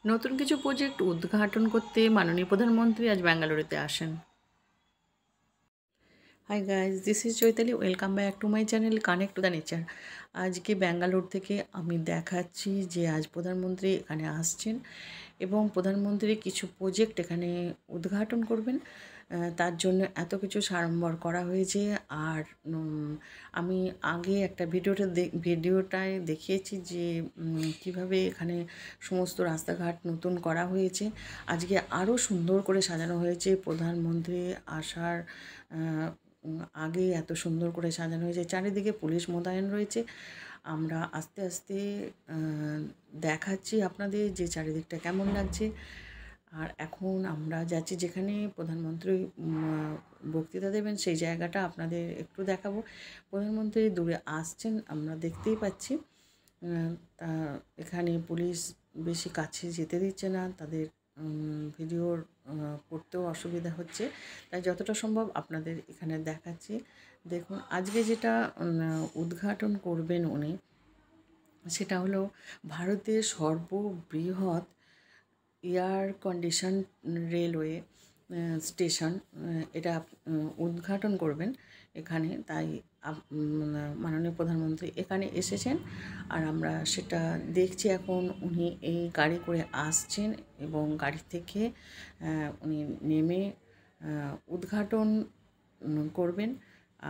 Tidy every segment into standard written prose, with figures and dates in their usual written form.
নতুন কিছু প্রজেক্ট উদ্ঘাটন করতে মাননীয় প্রধানমন্ত্রী আজ ব্যাঙ্গালুরুতে আসেন। Hi guys, this is Chaitali. Welcome back to my channel connect to the nature. আজকে ব্যাঙ্গালোর থেকে আমি দেখাচ্ছি যে আজ প্রধানমন্ত্রী এখানে আসছেন এবং প্রধানমন্ত্রী কিছু প্রজেক্ট এখানে উদ্ঘাটন করবেন। তার জন্য এত কিছু সাড়ম্বর করা হয়েছে। আর আমি আগে একটা ভিডিওটায় দেখিয়েছি যে কিভাবে এখানে সমস্ত রাস্তাঘাট নতুন করা হয়েছে। আজকে আরও সুন্দর করে সাজানো হয়েছে। প্রধানমন্ত্রী আসার আগে এত সুন্দর করে সাজানো হয়েছে, চারিদিকে পুলিশ মোতায়েন রয়েছে। আমরা আস্তে আস্তে দেখাচ্ছি আপনাদের যে চারিদিকটা কেমন লাগছে। আর এখন আমরা যাচ্ছি যেখানে প্রধানমন্ত্রী বক্তৃতা দেবেন, সেই জায়গাটা আপনাদের একটু দেখাবো। প্রধানমন্ত্রী দূরে আসছেন, আমরা দেখতেই পাচ্ছি। তা এখানে পুলিশ বেশি কাছে যেতে দিচ্ছে না, তাদের ভিডিওর করতেও অসুবিধা হচ্ছে, তাই যতটা সম্ভব আপনাদের এখানে দেখাচ্ছি। দেখুন, আজকে যেটা উদ্ঘাটন করবেন উনি, সেটা হলো ভারতের সর্ববৃহৎ এয়ার কন্ডিশন রেলওয়ে স্টেশন। এটা উদ্ঘাটন করবেন এখানে, তাই মাননীয় প্রধানমন্ত্রী এখানে এসেছেন আর আমরা সেটা দেখছি। এখন উনি এই গাড়ি করে আসছেন এবং গাড়ি থেকে উনি নেমে উদ্ঘাটন করবেন।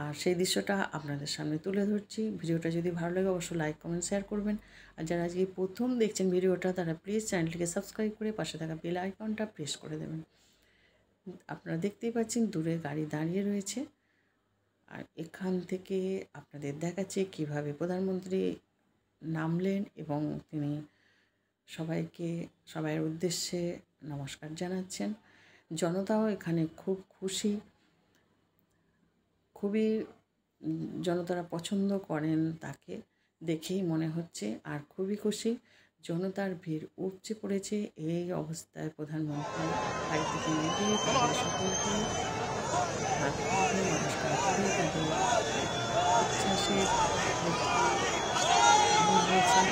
আর সেই দৃশ্যটা আপনাদের সামনে তুলে ধরছি। ভিডিওটা যদি ভালো লাগে অবশ্যই লাইক, কমেন্ট, শেয়ার করবেন। আর যারা আজকে প্রথম দেখছেন ভিডিওটা, তারা প্লিজ চ্যানেলটিকে সাবস্ক্রাইব করে পাশে থাকা বেল আইকনটা প্রেস করে দেবেন। আপনারা দেখতেই পাচ্ছেন দূরে গাড়ি দাঁড়িয়ে রয়েছে। আর এখান থেকে আপনাদের দেখাচ্ছি কিভাবে প্রধানমন্ত্রী নামলেন এবং তিনি সবাইয়ের উদ্দেশ্যে নমস্কার জানাচ্ছেন। জনতাও এখানে খুব খুশি, খুবই জনতারা পছন্দ করেন তাকে, দেখেই মনে হচ্ছে। আর খুবই খুশি, জনতার ভিড় উপচে পড়েছে। এই অবস্থায় প্রধানমন্ত্রী গাড়ি থেকে নেমে তাদের সকলকে হাত দিয়ে নমস্কার করে তাদের উচ্ছ্বাসের হয়েছে।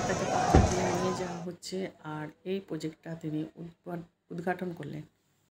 তাকে পাখা দিয়ে নিয়ে যাওয়া হচ্ছে আর এই প্রজেক্টটা তিনি উদ্ঘাটন করলেন।